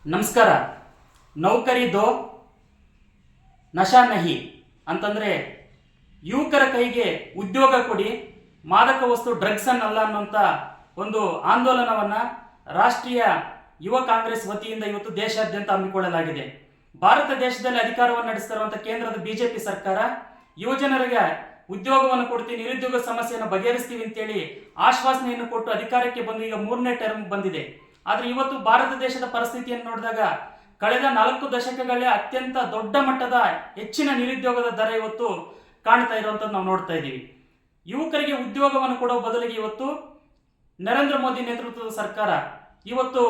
ನಮಸ್ಕಾರ. ನೌಕರಿ ದೋ ನಶಾ ನಹಿ ಅಂತಂದರೆ ಯುವಕರ ಕೈಗೆ ಉದ್ಯೋಗ ಕೊಡಿ, ಮಾದಕ ವಸ್ತು ಡ್ರಗ್ಸ್ ಅನ್ನಲ್ಲ ಅನ್ನುವಂಥ ಒಂದು ಆಂದೋಲನವನ್ನು ರಾಷ್ಟ್ರೀಯ ಯುವ ಕಾಂಗ್ರೆಸ್ ವತಿಯಿಂದ ಇವತ್ತು ದೇಶಾದ್ಯಂತ ಹಮ್ಮಿಕೊಳ್ಳಲಾಗಿದೆ. ಭಾರತ ದೇಶದಲ್ಲಿ ಅಧಿಕಾರವನ್ನು ನಡೆಸ್ತಿರುವಂಥ ಕೇಂದ್ರದ ಬಿಜೆಪಿ ಸರ್ಕಾರ ಯುವಜನರಿಗೆ ಉದ್ಯೋಗವನ್ನು ಕೊಡ್ತೀವಿ, ನಿರುದ್ಯೋಗ ಸಮಸ್ಯೆಯನ್ನು ಬಗೆಹರಿಸ್ತೀವಿ ಅಂತೇಳಿ ಆಶ್ವಾಸನೆಯನ್ನು ಕೊಟ್ಟು ಅಧಿಕಾರಕ್ಕೆ ಬಂದು ಈಗ 3ನೇ ಟರ್ಮ್ ಬಂದಿದೆ. ಆದರೆ ಇವತ್ತು ಭಾರತ ದೇಶದ ಪರಿಸ್ಥಿತಿಯನ್ನು ನೋಡಿದಾಗ ಕಳೆದ 4 ದಶಕಗಳೇ ಅತ್ಯಂತ ದೊಡ್ಡ ಮಟ್ಟದ ಹೆಚ್ಚಿನ ನಿರುದ್ಯೋಗದ ದರ ಇವತ್ತು ಕಾಣ್ತಾ ಇರುವಂಥದ್ದು ನಾವು ನೋಡ್ತಾ ಇದ್ದೀವಿ. ಯುವಕರಿಗೆ ಉದ್ಯೋಗವನ್ನು ಕೊಡೋ ಬದಲಿಗೆ ಇವತ್ತು ನರೇಂದ್ರ ಮೋದಿ ನೇತೃತ್ವದ ಸರ್ಕಾರ ಇವತ್ತು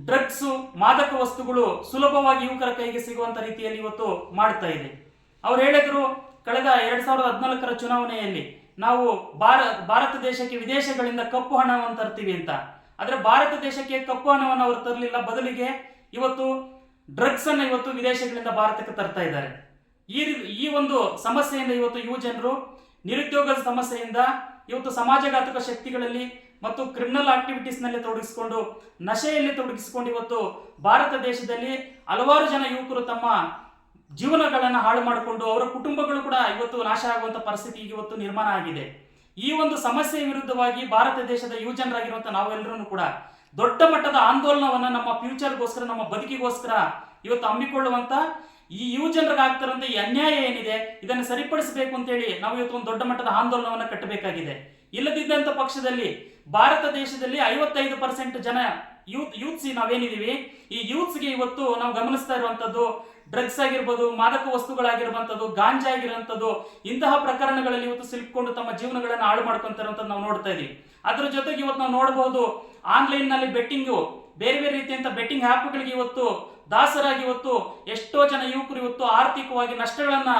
ಡ್ರಗ್ಸು, ಮಾದಕ ವಸ್ತುಗಳು ಸುಲಭವಾಗಿ ಯುವಕರ ಕೈಗೆ ಸಿಗುವಂಥ ರೀತಿಯಲ್ಲಿ ಇವತ್ತು ಮಾಡ್ತಾ ಇದೆ. ಅವ್ರು ಹೇಳಿದ್ರು, ಕಳೆದ 2014ರ ಚುನಾವಣೆಯಲ್ಲಿ ನಾವು ಭಾರತ ದೇಶಕ್ಕೆ ವಿದೇಶಗಳಿಂದ ಕಪ್ಪು ಹಣವನ್ನು ತರ್ತೀವಿ ಅಂತ. ಆದರೆ ಭಾರತ ದೇಶಕ್ಕೆ ಕಪ್ಪು ಹಣವನ್ನು ಅವರು ತರಲಿಲ್ಲ, ಬದಲಿಗೆ ಇವತ್ತು ಡ್ರಗ್ಸ್ ಅನ್ನು ಇವತ್ತು ವಿದೇಶಗಳಿಂದ ಭಾರತಕ್ಕೆ ತರ್ತಾ ಇದ್ದಾರೆ. ಈ ಒಂದು ಸಮಸ್ಯೆಯಿಂದ ಇವತ್ತು ಯುವ ಜನರು ನಿರುದ್ಯೋಗದ ಸಮಸ್ಯೆಯಿಂದ ಇವತ್ತು ಸಮಾಜಘಾತಕ ಶಕ್ತಿಗಳಲ್ಲಿ ಮತ್ತು ಕ್ರಿಮಿನಲ್ ಆಕ್ಟಿವಿಟೀಸ್ನಲ್ಲಿ ತೊಡಗಿಸಿಕೊಂಡು, ನಶೆಯಲ್ಲಿ ತೊಡಗಿಸಿಕೊಂಡು ಇವತ್ತು ಭಾರತ ದೇಶದಲ್ಲಿ ಹಲವಾರು ಜನ ಯುವಕರು ತಮ್ಮ ಜೀವನಗಳನ್ನು ಹಾಳು ಮಾಡಿಕೊಂಡು ಅವರ ಕುಟುಂಬಗಳು ಕೂಡ ಇವತ್ತು ನಾಶ ಆಗುವಂಥ ಪರಿಸ್ಥಿತಿ ಇವತ್ತು ನಿರ್ಮಾಣ ಆಗಿದೆ. ಈ ಒಂದು ಸಮಸ್ಯೆಯ ವಿರುದ್ಧವಾಗಿ ಭಾರತ ದೇಶದ ಯುವಜನರಾಗಿರುವಂಥ ನಾವೆಲ್ಲರೂ ಕೂಡ ದೊಡ್ಡ ಮಟ್ಟದ ಆಂದೋಲನವನ್ನು ನಮ್ಮ ಫ್ಯೂಚರ್ಗೋಸ್ಕರ, ನಮ್ಮ ಬದುಕಿಗೋಸ್ಕರ ಇವತ್ತು ಹಮ್ಮಿಕೊಳ್ಳುವಂಥ ಈ ಯುವಜನರಿಗೆ ಆಗ್ತಿರುವಂಥ ಈ ಅನ್ಯಾಯ ಏನಿದೆ ಇದನ್ನು ಸರಿಪಡಿಸಬೇಕು ಅಂತೇಳಿ ನಾವು ಇವತ್ತು ಒಂದು ದೊಡ್ಡ ಮಟ್ಟದ ಆಂದೋಲನವನ್ನು ಕಟ್ಟಬೇಕಾಗಿದೆ. ಇಲ್ಲದಿದ್ದಂಥ ಪಕ್ಷದಲ್ಲಿ ಭಾರತ ದೇಶದಲ್ಲಿ 55% ಜನ ಯೂತ್ಸ್ ನಾವೇನಿದ್ದೀವಿ, ಈ ಯೂತ್ಸ್ಗೆ ಇವತ್ತು ನಾವು ಗಮನಿಸ್ತಾ ಇರುವಂಥದ್ದು ಡ್ರಗ್ಸ್ ಆಗಿರ್ಬೋದು, ಮಾದಕ ವಸ್ತುಗಳಾಗಿರುವಂಥದ್ದು, ಗಾಂಜಾ ಆಗಿರುವಂಥದ್ದು, ಇಂತಹ ಪ್ರಕರಣಗಳಲ್ಲಿ ಇವತ್ತು ಸಿಲುಕೊಂಡು ತಮ್ಮ ಜೀವನಗಳನ್ನು ಹಾಳು ಮಾಡ್ಕೊಂತ ಇರುವಂಥದ್ದು ನಾವು ನೋಡ್ತಾ ಇದೀವಿ. ಅದರ ಜೊತೆಗೆ ಇವತ್ತು ನಾವು ನೋಡಬಹುದು ಆನ್ಲೈನ್ನಲ್ಲಿ ಬೆಟ್ಟಿಂಗು, ಬೇರೆ ಬೇರೆ ರೀತಿಯಂಥ ಬೆಟ್ಟಿಂಗ್ ಆ್ಯಪ್ಗಳಿಗೆ ಇವತ್ತು ದಾಸರಾಗಿ ಇವತ್ತು ಎಷ್ಟೋ ಜನ ಯುವಕರು ಇವತ್ತು ಆರ್ಥಿಕವಾಗಿ ನಷ್ಟಗಳನ್ನು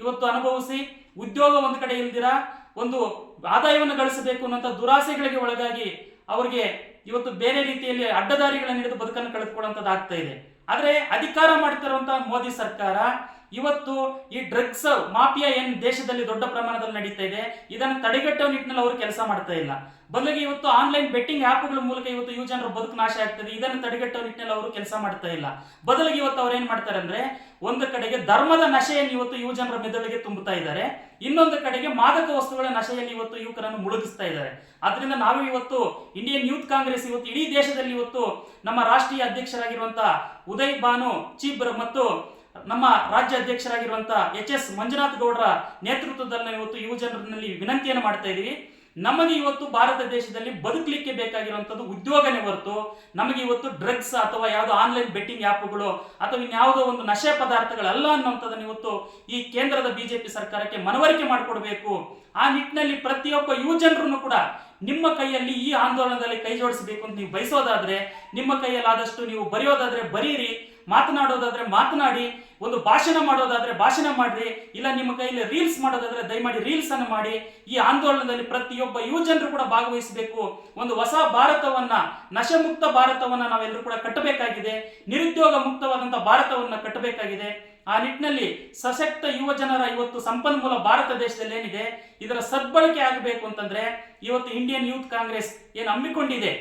ಇವತ್ತು ಅನುಭವಿಸಿ, ಉದ್ಯೋಗ ಒಂದು ಕಡೆ ಇಲ್ದಿರ ಒಂದು ಆದಾಯವನ್ನು ಗಳಿಸಬೇಕು ಅನ್ನೋಂಥ ದುರಾಸೆಗಳಿಗೆ ಒಳಗಾಗಿ ಅವರಿಗೆ ಇವತ್ತು ಬೇರೆ ರೀತಿಯಲ್ಲಿ ಅಡ್ಡದಾರಿಗಳನ್ನು ಹಿಡಿದು ಬದುಕನ್ನು ಕಳೆದುಕೊಳ್ಳುವಂಥದ್ದು ಆಗ್ತಾ ಇದೆ. ಆದರೆ ಅಧಿಕಾರ ಮಾಡ್ತಿರುವಂಥ ಮೋದಿ ಸರ್ಕಾರ ಇವತ್ತು ಈ ಡ್ರಗ್ಸ್ ಮಾಫಿಯಾ ಏನು ದೇಶದಲ್ಲಿ ದೊಡ್ಡ ಪ್ರಮಾಣದಲ್ಲಿ ನಡೀತಾ ಇದೆ, ಇದನ್ನು ತಡೆಗಟ್ಟುವ ನಿಟ್ಟಿನಲ್ಲಿ ಅವರು ಕೆಲಸ ಮಾಡ್ತಾ ಇಲ್ಲ. ಬದಲಿಗೆ ಇವತ್ತು ಆನ್ಲೈನ್ ಬೆಟ್ಟಿಂಗ್ ಆ್ಯಪ್ಗಳ ಮೂಲಕ ಇವತ್ತು ಯುವಜನರ ಬದುಕು ನಾಶ ಆಗ್ತದೆ, ಇದನ್ನು ತಡೆಗಟ್ಟುವ ನಿಟ್ಟಿನಲ್ಲಿ ಅವರು ಕೆಲಸ ಮಾಡ್ತಾ ಇಲ್ಲ. ಬದಲಿಗೆ ಇವತ್ತು ಅವ್ರು ಏನು ಮಾಡ್ತಾರೆ ಅಂದರೆ, ಒಂದು ಕಡೆಗೆ ಧರ್ಮದ ನಶೆಯನ್ನು ಇವತ್ತು ಯುವಜನರ ಮೆದುಳಿಗೆ ತುಂಬುತ್ತಾ ಇದ್ದಾರೆ, ಇನ್ನೊಂದು ಕಡೆಗೆ ಮಾದಕ ವಸ್ತುಗಳ ನಶೆಯಲ್ಲಿ ಇವತ್ತು ಯುವಕರನ್ನು ಮುಳುಗಿಸ್ತಾ ಇದ್ದಾರೆ. ಆದ್ರಿಂದ ನಾವು ಇವತ್ತು ಇಂಡಿಯನ್ ಯೂತ್ ಕಾಂಗ್ರೆಸ್ ಇವತ್ತು ಇಡೀ ದೇಶದಲ್ಲಿ ಇವತ್ತು ನಮ್ಮ ರಾಷ್ಟ್ರೀಯ ಅಧ್ಯಕ್ಷರಾಗಿರುವಂಥ ಉದಯ್ ಭಾನು ಚೀಬ್ರ ಮತ್ತು ನಮ್ಮ ರಾಜ್ಯ ಅಧ್ಯಕ್ಷರಾಗಿರುವಂಥ HS ಮಂಜುನಾಥ್ ಗೌಡರ ನೇತೃತ್ವದಲ್ಲಿ ಇವತ್ತು ಯುವಜನರಲ್ಲಿ ವಿನಂತಿಯನ್ನು ಮಾಡ್ತಾ ಇದ್ದೀವಿ. ನಮಗೆ ಇವತ್ತು ಭಾರತ ದೇಶದಲ್ಲಿ ಬದುಕಲಿಕ್ಕೆ ಬೇಕಾಗಿರುವಂಥದ್ದು ಉದ್ಯೋಗನೇ ಹೊರತು ನಮಗೆ ಇವತ್ತು ಡ್ರಗ್ಸ್ ಅಥವಾ ಯಾವುದೋ ಆನ್ಲೈನ್ ಬೆಟ್ಟಿಂಗ್ ಆ್ಯಪ್ಗಳು ಅಥವಾ ಇನ್ಯಾವುದೋ ಒಂದು ನಶೆ ಪದಾರ್ಥಗಳಲ್ಲ ಅನ್ನೋಂಥದ್ದನ್ನು ಇವತ್ತು ಈ ಕೇಂದ್ರದ ಬಿಜೆಪಿ ಸರ್ಕಾರಕ್ಕೆ ಮನವರಿಕೆ ಮಾಡಿಕೊಡ್ಬೇಕು. ಆ ನಿಟ್ಟಿನಲ್ಲಿ ಪ್ರತಿಯೊಬ್ಬ ಯುವಜನರನ್ನು ಕೂಡ ನಿಮ್ಮ ಕೈಯಲ್ಲಿ ಈ ಆಂದೋಲನದಲ್ಲಿ ಕೈ ಜೋಡಿಸಬೇಕು ಅಂತ ನೀವು ಬಯಸೋದಾದ್ರೆ, ನಿಮ್ಮ ಕೈಯಲ್ಲಾದಷ್ಟು ನೀವು ಬರೆಯೋದಾದ್ರೆ ಬರೀರಿ, ಮಾತನಾಡೋದಾದ್ರೆ ಮಾತನಾಡಿ, ಒಂದು ಭಾಷಣ ಮಾಡೋದಾದ್ರೆ ಭಾಷಣ ಮಾಡ್ರಿ, ಇಲ್ಲ ನಿಮ್ಮ ಕೈಯಲ್ಲಿ ರೀಲ್ಸ್ ಮಾಡೋದಾದ್ರೆ ದಯಮಾಡಿ ರೀಲ್ಸ್ ಅನ್ನು ಮಾಡಿ. ಈ ಆಂದೋಲನದಲ್ಲಿ ಪ್ರತಿಯೊಬ್ಬ ಯುವಜನರು ಕೂಡ ಭಾಗವಹಿಸಬೇಕು. ಒಂದು ಹೊಸ ಭಾರತವನ್ನ, ನಶೆಮುಕ್ತ ಭಾರತವನ್ನ ನಾವೆಲ್ಲರೂ ಕೂಡ ಕಟ್ಟಬೇಕಾಗಿದೆ, ನಿರುದ್ಯೋಗ ಮುಕ್ತವಾದಂಥ ಭಾರತವನ್ನ ಕಟ್ಟಬೇಕಾಗಿದೆ. ಆ ನಿಟ್ಟಿನಲ್ಲಿ ಸಶಕ್ತ ಯುವಜನರ ಇವತ್ತು ಸಂಪನ್ಮೂಲ ಭಾರತ ದೇಶದಲ್ಲಿ ಏನಿದೆ ಇದರ ಸದ್ಬಳಕೆ ಆಗಬೇಕು ಅಂತಂದ್ರೆ ಇವತ್ತು ಇಂಡಿಯನ್ ಯೂತ್ ಕಾಂಗ್ರೆಸ್ ಏನು ಹಮ್ಮಿಕೊಂಡಿದೆ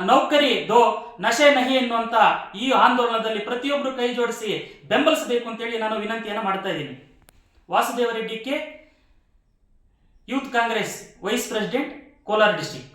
ನೌಕರಿ ದೋ ನಶೆ ನಹಿ ಎನ್ನುವಂತ ಈ ಆಂದೋಲನದಲ್ಲಿ ಪ್ರತಿಯೊಬ್ಬರು ಕೈ ಜೋಡಿಸಿ ಬೆಂಬಲಿಸಬೇಕು ಅಂತೇಳಿ ನಾನು ವಿನಂತಿಯನ್ನು ಮಾಡ್ತಾ ಇದ್ದೀನಿ. Vasudeva Reddy K, youth Congress vice president, Kolar district.